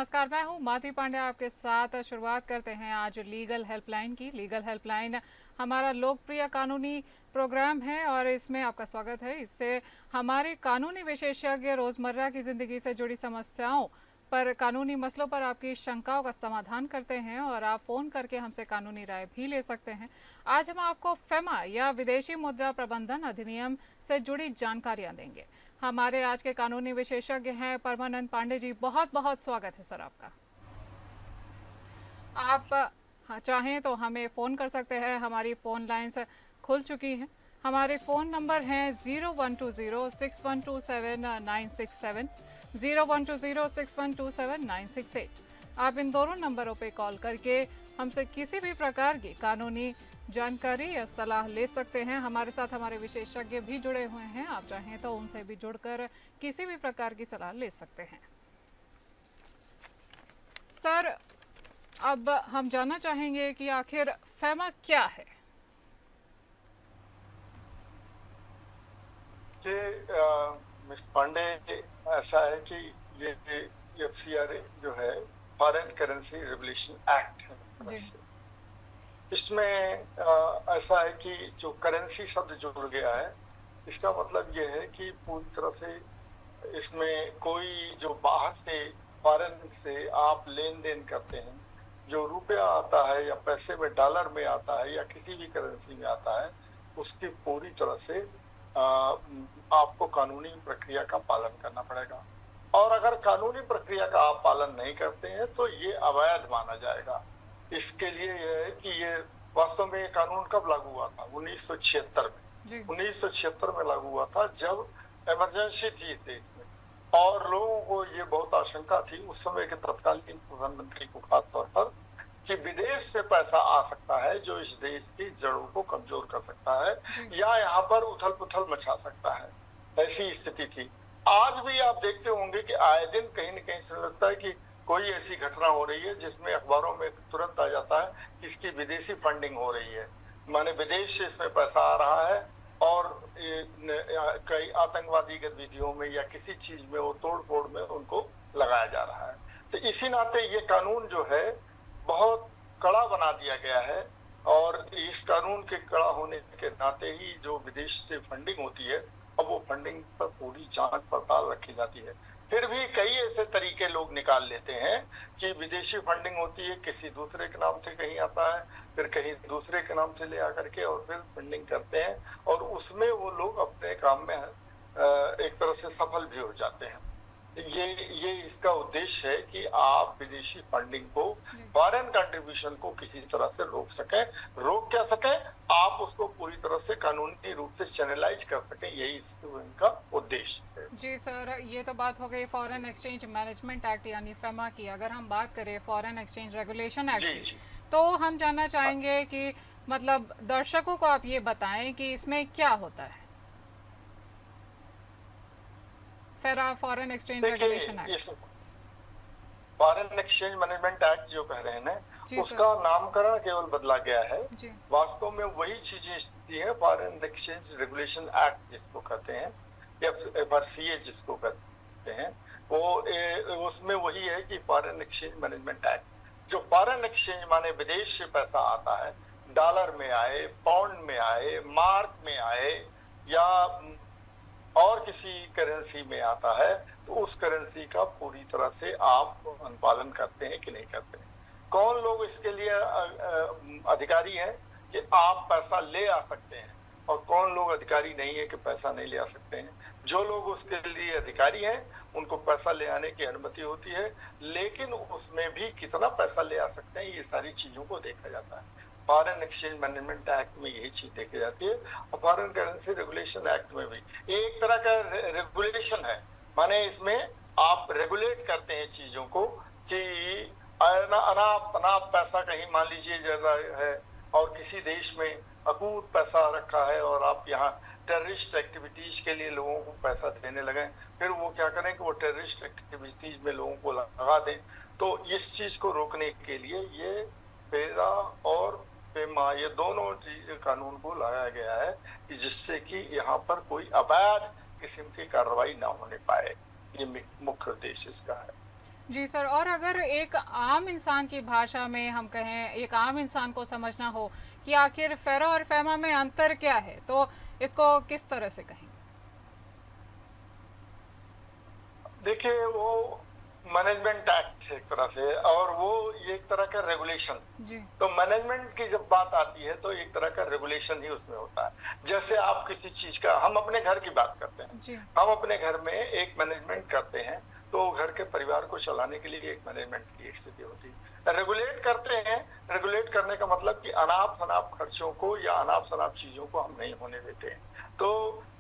नमस्कार, मैं हूँ माधवी पांडे आपके साथ। शुरुआत करते हैं आज लीगल हेल्पलाइन की। लीगल हेल्पलाइन हमारा लोकप्रिय कानूनी प्रोग्राम है और इसमें आपका स्वागत है। इससे हमारे कानूनी विशेषज्ञ रोज़मर्रा की ज़िंदगी से जुड़ी समस्याओं पर, कानूनी मसलों पर आपकी शंकाओं का समाधान करते हैं और आप फ़ोन करके हमसे कानूनी राय भी ले सकते हैं। आज हम आपको फेमा या विदेशी मुद्रा प्रबंधन अधिनियम से जुड़ी जानकारियाँ देंगे। हमारे आज के कानूनी विशेषज्ञ हैं परमानंद पांडे जी। बहुत बहुत स्वागत है सर आपका। आप चाहें तो हमें फ़ोन कर सकते हैं, हमारी फ़ोन लाइन्स खुल चुकी हैं। हमारे फ़ोन नंबर हैं 01206127 967 आप इन दोनों नंबरों पे कॉल करके हमसे किसी भी प्रकार की कानूनी जानकारी या सलाह ले सकते हैं। हमारे साथ हमारे विशेषज्ञ भी जुड़े हुए हैं, आप चाहें तो उनसे भी जुड़कर किसी भी प्रकार की सलाह ले सकते हैं। सर, अब हम जानना चाहेंगे कि आखिर फेमा क्या है। मिस पांडे, ऐसा है कि ये FCRA जो है फॉरेन करेंसी रेगुलेशन एक्ट है। इसमें ऐसा है कि जो करेंसी शब्द जुड़ गया है, इसका मतलब ये है कि पूरी तरह से इसमें कोई जो बाहर से फॉरेन से आप लेन देन करते हैं, जो रुपया आता है या पैसे में डॉलर में आता है या किसी भी करेंसी में आता है, उसकी पूरी तरह से आपको कानूनी प्रक्रिया का पालन करना पड़ेगा। और अगर कानूनी प्रक्रिया का आप पालन नहीं करते हैं तो ये अवैध माना जाएगा। इसके लिए यह है कि ये वास्तव में ये कानून कब लागू हुआ था? 1976 में। 1976 में लागू हुआ था, जब इमरजेंसी थी देश में और लोगों को ये बहुत आशंका थी उस समय के तत्कालीन प्रधानमंत्री को, खास तौर पर, कि विदेश से पैसा आ सकता है जो इस देश की जड़ों को कमजोर कर सकता है या यहाँ पर उथल पुथल मचा सकता है। ऐसी स्थिति थी। आज भी आप देखते होंगे कि आए दिन कहीं न कहीं से लगता है कि कोई ऐसी घटना हो रही है जिसमें अखबारों में तुरंत आ जाता है कि इसकी विदेशी फंडिंग हो रही है, माने विदेश से इसमें पैसा आ रहा है और कई आतंकवादी गतिविधियों में या किसी चीज में वो तोड़ फोड़ में उनको लगाया जा रहा है। तो इसी नाते ये कानून जो है बहुत कड़ा बना दिया गया है और इस कानून के कड़ा होने के नाते ही जो विदेश से फंडिंग होती है, अब वो फंडिंग पर पूरी जांच पड़ताल रखी जाती है। फिर भी कई ऐसे तरीके लोग निकाल लेते हैं कि विदेशी फंडिंग होती है, किसी दूसरे के नाम से कहीं आता है, फिर कहीं दूसरे के नाम से ले आकर के और फिर फंडिंग करते हैं और उसमें वो लोग अपने काम में एक तरह से सफल भी हो जाते हैं। ये इसका उद्देश्य है कि आप विदेशी फंडिंग को, फॉरेन कंट्रीब्यूशन को किसी तरह से रोक क्या सकें, आप उसको पूरी तरह से कानूनी रूप से चैनलाइज कर सकें, यही इनका उद्देश्य है। जी सर, ये तो बात हो गई फॉरेन एक्सचेंज मैनेजमेंट एक्ट यानी फेमा की। अगर हम बात करें फॉरेन एक्सचेंज रेगुलेशन एक्ट की, तो हम जानना चाहेंगे कि मतलब दर्शकों को आप ये बताएं कि इसमें क्या होता है foreign exchange regulation act. Foreign exchange management act जो कह रहे हैं ना, उसका नामकरण केवल बदला गया है। वास्तव में वही चीजें है, फॉरेन एक्सचेंज रेगुलेशन एक्ट जिसको कहते हैं, FRCA जिसको कहते हैं, वो उसमें वही है कि फॉरेन एक्सचेंज मैनेजमेंट एक्ट, जो फॉरेन एक्सचेंज माने विदेश से पैसा आता है, डॉलर में आए, पाउंड में आए, मार्क में आए या और किसी करेंसी में आता है, तो उस करेंसी का पूरी तरह से आप अनुपालन करते हैं कि नहीं करते हैं। कौन लोग इसके लिए अधिकारी हैं कि आप पैसा ले आ सकते हैं और कौन लोग अधिकारी नहीं है कि पैसा नहीं ले आ सकते हैं। जो लोग उसके लिए अधिकारी हैं उनको पैसा ले आने की अनुमति होती है, लेकिन उसमें भी कितना पैसा ले आ सकते हैं ये सारी चीजों को देखा जाता है। फॉरेन एक्सचेंज मैनेजमेंट एक्ट में यही चीज देखी जाती है और फॉरेन करेंसी रेगुलेशन एक्ट में भी एक तरह का रेगुलेशन है, माने इसमें आप रेगुलेट करते हैं चीजों को कि अनाप पैसा कहीं मान लीजिए जरा है और किसी देश में अकूत पैसा रखा है और आप यहाँ टेररिस्ट एक्टिविटीज के लिए लोगों को पैसा देने लगे, फिर वो क्या करें कि वो टेररिस्ट एक्टिविटीज में लोगों को लगा दें। तो इस चीज को रोकने के लिए ये फेरा और फेमा, ये दोनों कानून को लाया गया है कि जिससे कि यहाँ पर कोई अवैध किस्म की कार्रवाई ना होने पाए। ये मुख्य उद्देश्य इसका है। जी सर, और अगर एक आम इंसान की भाषा में हम कहें, एक आम इंसान को समझना हो कि आखिर फेरा और फेमा में अंतर क्या है, तो इसको किस तरह से कहेंगे? देखिए, वो मैनेजमेंट एक्ट है एक तरह से, और वो ये एक तरह का रेगुलेशन। जी। तो मैनेजमेंट की जब बात आती है तो एक तरह का रेगुलेशन ही उसमें होता है। जैसे आप किसी चीज का, हम अपने घर की बात करते हैं, जी। हम अपने घर में एक मैनेजमेंट करते हैं, तो घर के परिवार को चलाने के लिए एक मैनेजमेंट की एक स्थिति होती है। रेगुलेट करते हैं, रेगुलेट करने का मतलब कि अनाप शनाप खर्चों को या अनाप शनाप चीजों को हम नहीं होने देते हैं। तो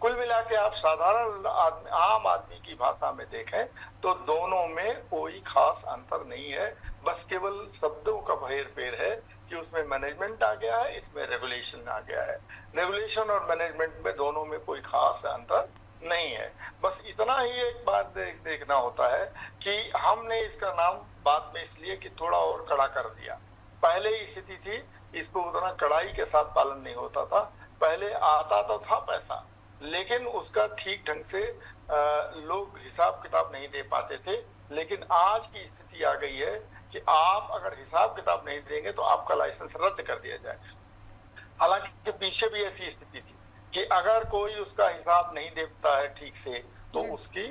कुल मिला के आप साधारण आदमी, आम आदमी की भाषा में देखें तो दोनों में कोई खास अंतर नहीं है। बस केवल शब्दों का हेर फेर है कि उसमें मैनेजमेंट आ गया है, इसमें रेगुलेशन आ गया है। रेगुलेशन और मैनेजमेंट में दोनों में कोई खास अंतर नहीं है। बस इतना ही एक बात देखना होता है कि हमने इसका नाम बाद में इसलिए कि थोड़ा और कड़ा कर दिया। पहले ही स्थिति थी, इसको उतना कड़ाई के साथ पालन नहीं होता था। पहले आता तो था पैसा, लेकिन उसका ठीक ढंग से लोग हिसाब किताब नहीं दे पाते थे। लेकिन आज की स्थिति आ गई है कि आप अगर हिसाब किताब नहीं देंगे तो आपका लाइसेंस रद्द कर दिया जाए। हालांकि पीछे भी ऐसी स्थिति थी कि अगर कोई उसका हिसाब नहीं देता है ठीक से तो जी।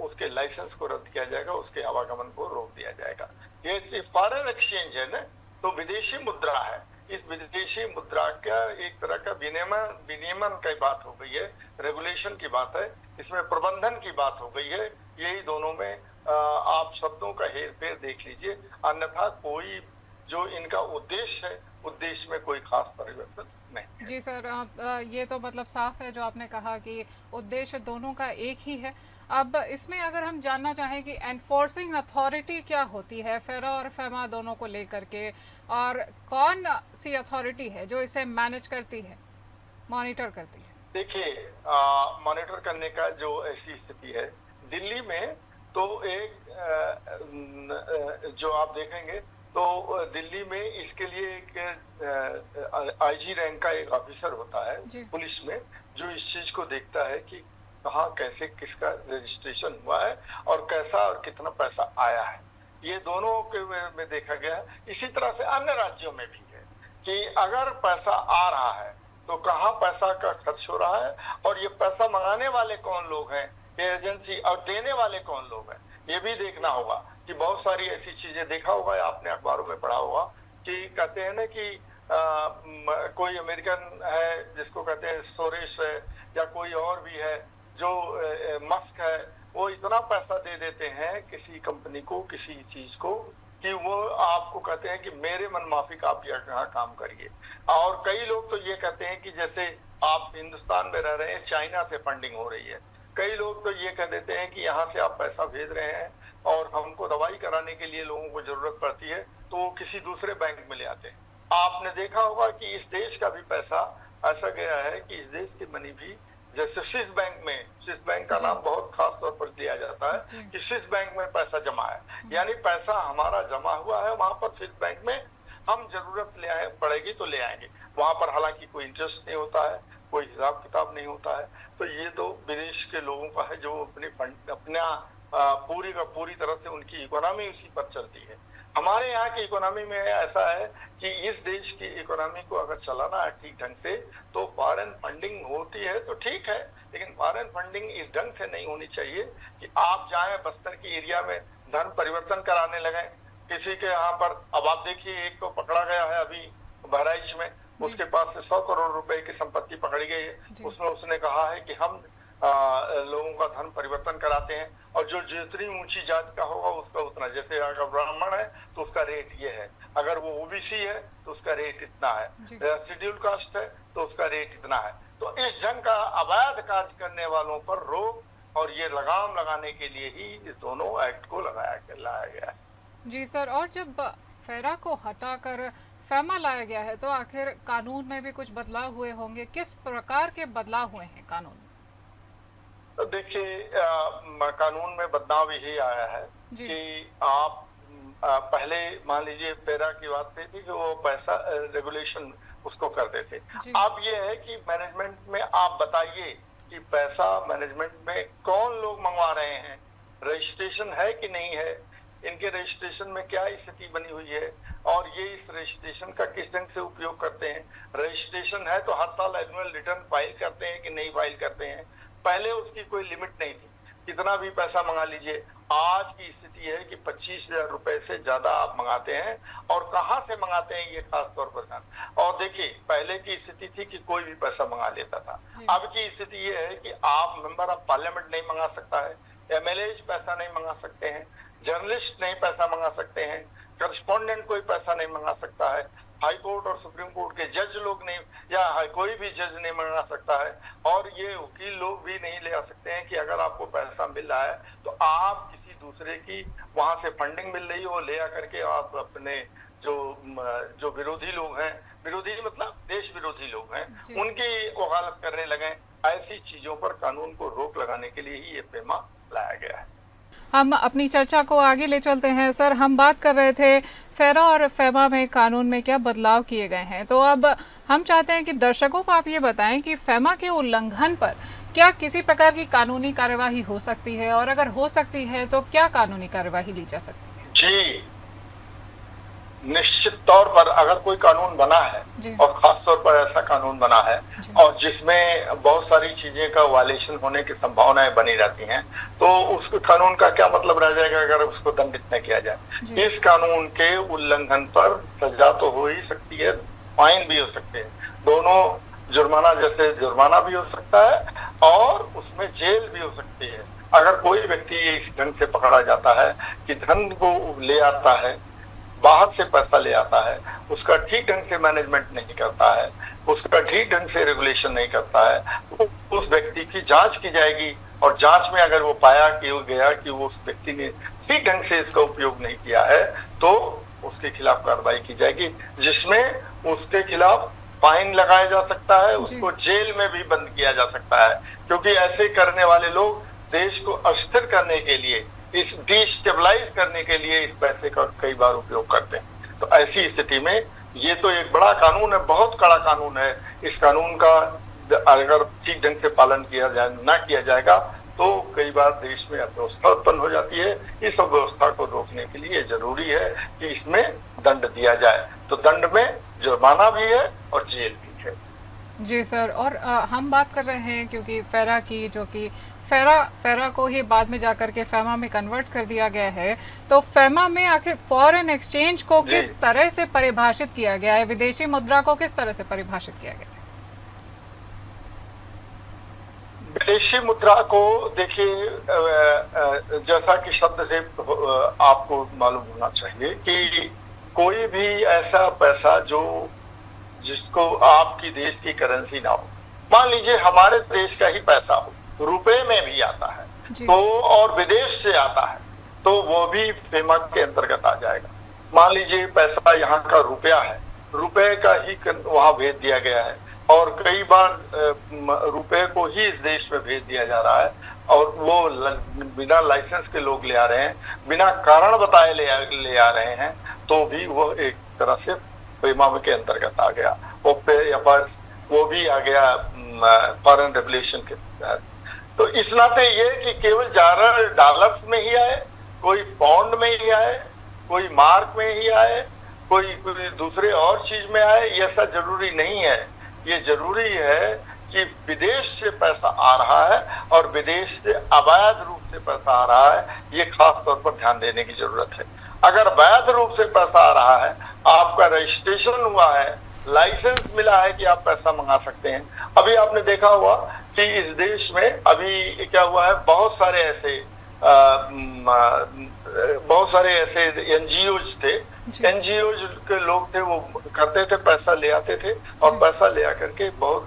उसके लाइसेंस को रद्द किया जाएगा, उसके आवागमन को रोक दिया जाएगा। ये फॉरेन एक्सचेंज है ना, तो विदेशी मुद्रा है। इस विदेशी मुद्रा का एक तरह का विनियमन की बात हो गई है, रेगुलेशन की बात है, इसमें प्रबंधन की बात हो गई है। यही दोनों में आप शब्दों का हेर फेर देख लीजिए, अन्यथा कोई जो इनका उद्देश्य है, उद्देश्य में कोई खास परिवर्तन नहीं है। जी सर, ये तो मतलब साफ है जो आपने कहा कि उद्देश्य दोनों का एक ही है। अब इसमें अगर हम जानना चाहें कि एनफोर्सिंग अथॉरिटी क्या होती है फेरा और फेमा दोनों को लेकर के, और कौन सी अथॉरिटी है जो इसे मैनेज करती है, मॉनिटर करती है? देखिए, मॉनिटर करने का जो ऐसी स्थिति है दिल्ली में, तो एक जो आप देखेंगे तो दिल्ली में इसके लिए एक आईजी रैंक का एक ऑफिसर होता है जी। पुलिस में, जो इस चीज को देखता है कि कहाँ कैसे किसका रजिस्ट्रेशन हुआ है और कैसा और कितना पैसा आया है। ये दोनों के में देखा गया है। इसी तरह से अन्य राज्यों में भी है कि अगर पैसा आ रहा है तो कहाँ पैसा का खर्च हो रहा है, और ये पैसा मंगाने वाले कौन लोग हैं, ये एजेंसी, और देने वाले कौन लोग हैं, ये भी देखना होगा। कि बहुत सारी ऐसी चीजें देखा होगा, आपने अखबारों में पढ़ा होगा कि कहते हैं ना कि कोई अमेरिकन है जिसको कहते हैं सोरेश है, या कोई और भी है जो मस्क है, वो इतना पैसा दे देते हैं किसी कंपनी को, किसी चीज को, कि वो आपको कहते हैं कि मेरे मन माफिक आप यहाँ काम करिए। और कई लोग तो ये कहते हैं कि जैसे आप हिंदुस्तान में रह रहे हैं, चाइना से फंडिंग हो रही है। कई लोग तो ये कह देते हैं कि यहाँ से आप पैसा भेज रहे हैं और हमको दवाई कराने के लिए लोगों को जरूरत पड़ती है, तो वो किसी दूसरे बैंक में ले आते हैं। आपने देखा होगा कि इस देश का भी पैसा ऐसा गया है कि इस देश की मनी भी, जैसे स्विस बैंक में, स्विस बैंक का नाम बहुत खास तौर पर लिया जाता है कि स्विस बैंक में पैसा जमा है, यानी पैसा हमारा जमा हुआ है वहां पर स्विस बैंक में, हम जरूरत ले आए पड़ेगी तो ले आएंगे। वहां पर हालांकि कोई इंटरेस्ट नहीं होता है, कोई हिसाब किताब नहीं होता है। तो ये तो विदेश के लोगों का है जो अपना पूरी का पूरी तरह से उनकी इकोनॉमी उसी पर चलती है। हमारे यहाँ की इकोनॉमी में ऐसा है कि इस देश की इकोनॉमी को अगर चलाना है ठीक ढंग से तो फॉरेन फंडिंग होती है तो ठीक है, लेकिन फॉरेन फंडिंग इस ढंग से नहीं होनी चाहिए कि आप जाएं बस्तर की एरिया में धन परिवर्तन कराने लगे किसी के यहाँ पर। अब आप देखिए, एक को पकड़ा गया है अभी बहराइच में, उसके पास से 100 करोड़ रुपए की संपत्ति पकड़ी गई है। उसमें उसने कहा है कि हम लोगों का धन परिवर्तन कराते हैं, और जो जितनी ऊंची जात का होगा उसका उतना, जैसे अगर ब्राह्मण है तो उसका रेट ये है, अगर वो ओबीसी है तो उसका रेट इतना है, शेड्यूल कास्ट है तो उसका रेट इतना है। तो इस ढंग का अवैध कार्य करने वालों पर रोक और ये लगाम लगाने के लिए ही इस दोनों एक्ट को लाया गया है। जी सर, और जब फेरा को हटाकर फेमा लाया गया है तो आखिर कानून में भी कुछ बदलाव हुए होंगे। किस प्रकार के बदलाव हुए हैं कानून? तो देखिए, कानून में बदलाव यही आया है कि आप पहले मान लीजिए फेरा की बात थी कि वो पैसा रेगुलेशन उसको कर देते। अब ये है कि मैनेजमेंट में आप बताइए कि पैसा मैनेजमेंट में कौन लोग मंगवा रहे हैं, रजिस्ट्रेशन है कि नहीं है, इनके रजिस्ट्रेशन में क्या स्थिति बनी हुई है और ये इस रजिस्ट्रेशन का किस ढंग से उपयोग करते हैं। रजिस्ट्रेशन है तो हर साल एनुअल रिटर्न फाइल करते हैं कि नहीं फाइल करते हैं। पहले उसकी कोई लिमिट नहीं थी, कितना भी पैसा मंगा लीजिए। आज की स्थिति है कि 25,000 रुपए से ज्यादा आप मंगाते हैं, और कहां से मंगाते हैं ये खास तौर पर ध्यान। और देखिए, पहले की स्थिति थी कि कोई भी पैसा मंगा लेता था, अब की स्थिति ये है कि आप मेंबर ऑफ पार्लियामेंट नहीं मंगा सकता है, एमएलए पैसा नहीं मंगा सकते हैं, जर्नलिस्ट नहीं पैसा मंगा सकते हैं, करस्पॉन्डेंट कोई पैसा नहीं मंगा सकता है, हाई कोर्ट और सुप्रीम कोर्ट के जज लोग नहीं, या कोई भी जज नहीं मंगा सकता है, और ये वकील लोग भी नहीं ले आ सकते हैं कि अगर आपको पैसा मिल रहा है तो आप किसी दूसरे की वहां से फंडिंग मिल रही हो ले आकर के आप अपने जो विरोधी लोग हैं, विरोधी मतलब देश विरोधी लोग हैं, उनकी वकालत करने लगे। ऐसी चीजों पर कानून को रोक लगाने के लिए ही ये फेमा लाया गया है। हम अपनी चर्चा को आगे ले चलते हैं। सर, हम बात कर रहे थे फेरा और फेमा में कानून में क्या बदलाव किए गए हैं, तो अब हम चाहते हैं कि दर्शकों को आप ये बताएं कि फेमा के उल्लंघन पर क्या किसी प्रकार की कानूनी कार्यवाही हो सकती है, और अगर हो सकती है तो क्या कानूनी कार्यवाही ली जा सकती है। जी, निश्चित तौर पर अगर कोई कानून बना है और खास तौर पर ऐसा कानून बना है और जिसमें बहुत सारी चीजें का वायलेशन होने की संभावनाएं बनी रहती हैं, तो उस कानून का क्या मतलब रह जाएगा अगर उसको दंडित न किया जाए। इस कानून के उल्लंघन पर सजा तो हो ही सकती है, फाइन भी हो सकते हैं, दोनों जुर्माना जैसे जुर्माना भी हो सकता है और उसमें जेल भी हो सकती है। अगर कोई व्यक्ति इस ढंग से पकड़ा जाता है कि धन को ले आता है, बाहर से पैसा ले आता है, उसका ठीक ढंग से मैनेजमेंट नहीं करता है, उसका ठीक ढंग से रेगुलेशन नहीं करता है, तो उस व्यक्ति की जांच की जाएगी, और जांच में अगर वो पाया कि वो गया कि वो उस व्यक्ति ने ठीक ढंग से इसका उपयोग नहीं किया है, तो उसके खिलाफ कार्रवाई की जाएगी, जिसमें उसके खिलाफ फाइन लगाया जा सकता है, उसको जेल में भी बंद किया जा सकता है, क्योंकि ऐसे करने वाले लोग देश को अस्थिर करने के लिए, इस डिस्टेबलाइज करने के लिए इस पैसे का कई बार उपयोग करते हैं। तो ऐसी स्थिति में ये तो एक बड़ा कानून है, बहुत कड़ा कानून है। इस कानून का अगर ठीक ढंग से पालन किया जाए ना किया जाएगा तो कई बार देश में अव्यवस्था उत्पन्न हो जाती है। इस अव्यवस्था को रोकने के लिए जरूरी है कि इसमें दंड दिया जाए, तो दंड में जुर्माना भी है और जेल भी है। जी सर, और हम बात कर रहे हैं क्योंकि फेरा की, जो कि फेरा को ही बाद में जाकर के फेमा में कन्वर्ट कर दिया गया है, तो फेमा में आखिर फॉरेन एक्सचेंज को किस तरह से परिभाषित किया गया है, विदेशी मुद्रा को किस तरह से परिभाषित किया गया है। विदेशी मुद्रा को देखिए, जैसा कि शब्द से आपको मालूम होना चाहिए कि कोई भी ऐसा पैसा जिसको आपकी देश की करेंसी ना हो, मान लीजिए हमारे देश का ही पैसा हो, रुपए में भी आता है तो, और विदेश से आता है, तो वो भी फेमा के अंतर्गत आ जाएगा। मान लीजिए पैसा यहाँ का रुपया है, रुपए का ही वहां भेज दिया गया है, और कई बार रुपए को ही इस देश में भेज दिया जा रहा है, और वो बिना लाइसेंस के लोग ले आ रहे हैं, बिना कारण बताए ले आ रहे हैं, तो भी वो एक तरह से फेमा के अंतर्गत आ गया। वो भी आ गया फॉरेन रेगुलेशन के तहत। तो इस नाते ये कि केवल डॉलर्स में ही आए, कोई पाउंड में ही आए, कोई मार्क में ही आए, कोई दूसरे और चीज में आए, ये ऐसा जरूरी नहीं है। ये जरूरी है कि विदेश से पैसा आ रहा है और विदेश से अवैध रूप से पैसा आ रहा है, ये खास तौर पर ध्यान देने की जरूरत है। अगर वैध रूप से पैसा आ रहा है, आपका रजिस्ट्रेशन हुआ है, लाइसेंस मिला है कि आप पैसा मंगा सकते हैं। अभी आपने देखा हुआ कि इस देश में अभी क्या हुआ है, बहुत सारे ऐसे एनजीओज थे, एनजीओज के लोग थे, वो करते थे, पैसा ले आते थे और पैसा ले आकर के बहुत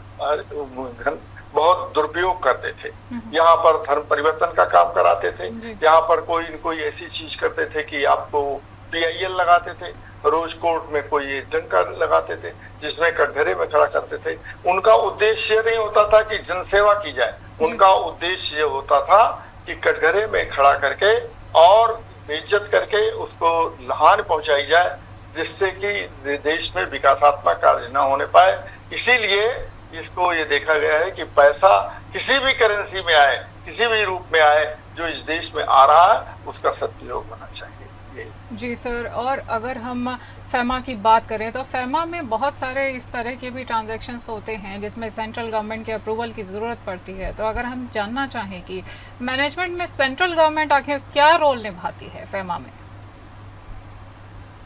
दुरुपयोग करते थे। यहाँ पर धर्म परिवर्तन का काम कराते थे, यहाँ पर कोई ऐसी चीज करते थे कि आपको PIL लगाते थे, रोज कोर्ट में कोई डंका लगाते थे जिसमें कटघरे में खड़ा करते थे। उनका उद्देश्य नहीं होता था कि जनसेवा की जाए, उनका उद्देश्य ये होता था कि कटघरे में खड़ा करके और बेइज्जत करके उसको हानि पहुंचाई जाए, जिससे कि देश में विकासात्मक कार्य न होने पाए। इसीलिए इसको ये देखा गया है कि पैसा किसी भी करेंसी में आए, किसी भी रूप में आए, जो इस देश में आ रहा है उसका सदुपयोग होना चाहिए। जी सर, और अगर हम फेमा की बात करें तो फेमा में बहुत सारे इस तरह के भी ट्रांजैक्शंस होते हैं जिसमें सेंट्रल गवर्नमेंट के अप्रूवल की ज़रूरत पड़ती है। तो अगर हम जानना चाहें कि मैनेजमेंट में सेंट्रल गवर्नमेंट आखिर क्या रोल निभाती है फेमा में?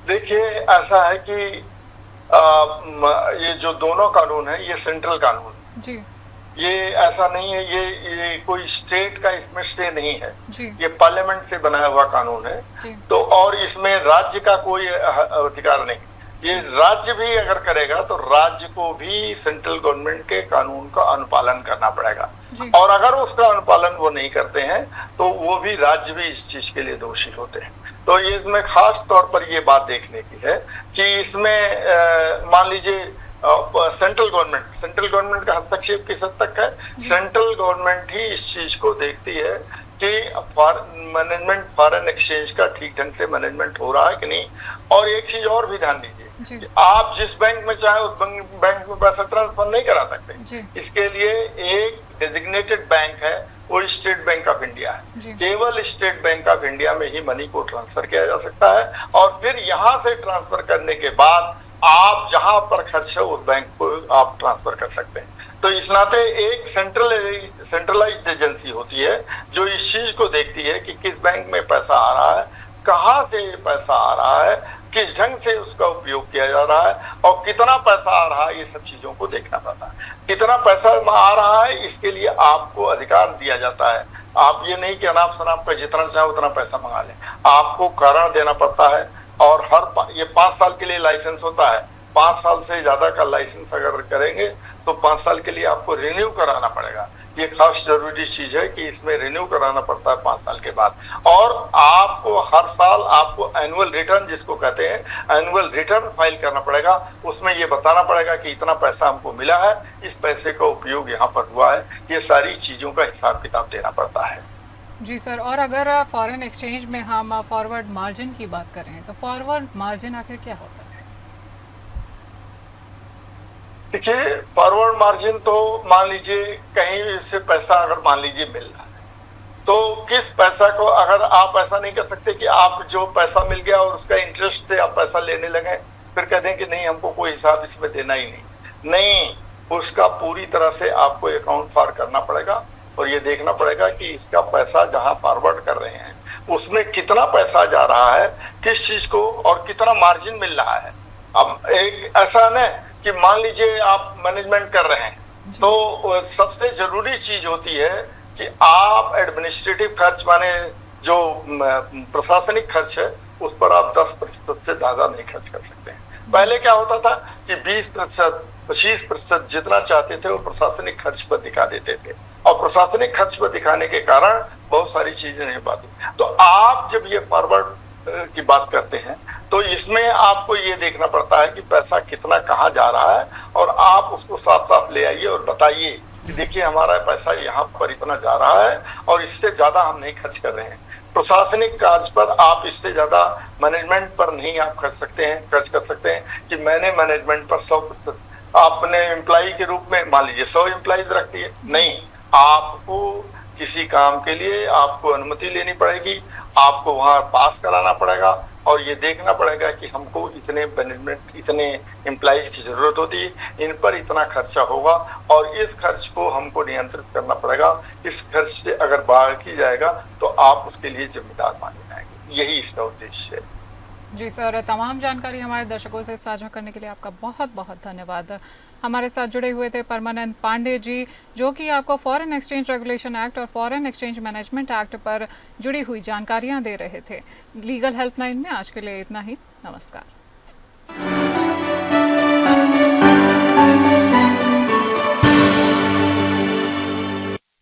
देखिए, ऐसा है कि ये जो दोनों कानून है ये सेंट्रल कानून है। जी ये ऐसा नहीं है, ये कोई स्टेट का इसमें स्टे नहीं है। जी ये पार्लियामेंट से बनाया हुआ कानून है। जी तो और इसमें राज्य का कोई अधिकार नहीं। ये राज्य भी अगर करेगा तो राज्य को भी सेंट्रल गवर्नमेंट के कानून का अनुपालन करना पड़ेगा। जी और अगर उसका अनुपालन वो नहीं करते हैं तो वो भी राज्य भी इस चीज के लिए दोषी होते हैं। तो ये इसमें खास तौर पर ये बात देखने की है कि इसमें मान लीजिए सेंट्रल गवर्नमेंट का हस्तक्षेप किस हद तक है। सेंट्रल गवर्नमेंट ही इस चीज को देखती है कि मैनेजमेंट फॉरेन एक्सचेंज का ठीक ढंग से मैनेजमेंट हो रहा है कि नहीं। और एक चीज और भी ध्यान दीजिए कि आप जिस बैंक में चाहे उस बैंक में पैसा ट्रांसफर नहीं करा सकते। इसके लिए एक डेजिग्नेटेड बैंक है, वो स्टेट बैंक ऑफ इंडिया है। केवल स्टेट बैंक ऑफ इंडिया में ही मनी को ट्रांसफर किया जा सकता है और फिर यहां से ट्रांसफर करने के बाद आप जहां पर खर्च है उस बैंक को आप ट्रांसफर कर सकते हैं। तो इस नाते एक सेंट्रलाइज्ड एजेंसी होती है जो इस चीज को देखती है कि किस बैंक में पैसा आ रहा है, कहां से पैसा आ रहा है, किस ढंग से उसका उपयोग किया जा रहा है और कितना पैसा आ रहा है। ये सब चीजों को देखना पड़ता है। कितना पैसा आ रहा है इसके लिए आपको अधिकार दिया जाता है। आप ये नहीं कि अनाप शनाप का जितना चाहे उतना पैसा मंगा लें, आपको कारण देना पड़ता है। और ये 5 साल के लिए लाइसेंस होता है। 5 साल से ज्यादा का लाइसेंस अगर करेंगे तो 5 साल के लिए आपको रिन्यू कराना पड़ेगा। ये खास जरूरी चीज है कि इसमें रिन्यू कराना पड़ता है 5 साल के बाद। और आपको हर साल आपको एनुअल रिटर्न जिसको कहते हैं, एनुअल रिटर्न फाइल करना पड़ेगा। उसमें ये बताना पड़ेगा कि इतना पैसा हमको मिला है, इस पैसे का उपयोग यहाँ पर हुआ है। ये सारी चीजों का हिसाब किताब देना पड़ता है। जी सर, और अगर फॉरेन एक्सचेंज में हम फॉरवर्ड मार्जिन की बात करें तो फॉरवर्ड मार्जिन आखिर क्या होता है? देखिए, फॉरवर्ड मार्जिन तो मान लीजिए कहीं से पैसा अगर मान लीजिए मिल रहा है तो किस पैसा को अगर आप ऐसा नहीं कर सकते कि आप जो पैसा मिल गया और उसका इंटरेस्ट से आप पैसा लेने लगे फिर कह दें कि नहीं हमको कोई हिसाब इसमें देना ही नहीं। उसका पूरी तरह से आपको अकाउंट फॉर करना पड़ेगा और ये देखना पड़ेगा कि इसका पैसा जहां फॉरवर्ड कर रहे हैं उसमें कितना पैसा जा रहा है, किस चीज को और कितना मार्जिन मिल रहा है। अब एक ऐसा न कि मान लीजिए आप मैनेजमेंट कर रहे हैं तो सबसे जरूरी चीज होती है कि आप एडमिनिस्ट्रेटिव खर्च माने जो प्रशासनिक खर्च है उस पर आप 10% से ज्यादा नहीं खर्च कर सकते हैं। पहले क्या होता था कि 20%, 25% जितना चाहते थे वो प्रशासनिक खर्च पर दिखा देते थे और प्रशासनिक खर्च पर दिखाने के कारण बहुत सारी चीजें नहीं पाती। तो आप जब ये फॉरवर्ड की बात करते हैं तो इसमें आपको ये देखना पड़ता है कि पैसा कितना कहाँ जा रहा है और आप उसको साफ साफ ले आइए और बताइए कि देखिए हमारा पैसा यहाँ पर इतना जा रहा है और इससे ज्यादा हम नहीं खर्च कर रहे हैं। प्रशासनिक कार्य पर आप इससे ज्यादा मैनेजमेंट पर नहीं आप खर्च कर सकते हैं कि मैंने मैनेजमेंट पर 100% आपने एम्प्लॉय के रूप में मान लीजिए 100 एम्प्लॉइज रखती है, नहीं, आपको किसी काम के लिए आपको अनुमति लेनी पड़ेगी, आपको वहां पास कराना पड़ेगा और ये देखना पड़ेगा कि हमको इतने मैनेजमेंट इतने एम्प्लॉइज की जरूरत होती है, इन पर इतना खर्चा होगा और इस खर्च को हमको नियंत्रित करना पड़ेगा। इस खर्च से अगर बाहर की जाएगा तो आप उसके लिए जिम्मेदार माने जाएंगे। यही इसका उद्देश्य है। जी सर, तमाम जानकारी हमारे दर्शकों से साझा करने के लिए आपका बहुत बहुत धन्यवाद। हमारे साथ जुड़े हुए थे परमानंद पांडे जी, जो कि आपको फॉरेन एक्सचेंज रेगुलेशन एक्ट और फॉरेन एक्सचेंज मैनेजमेंट एक्ट पर जुड़ी हुई जानकारियां दे रहे थे। लीगल हेल्पलाइन में आज के लिए इतना ही। नमस्कार।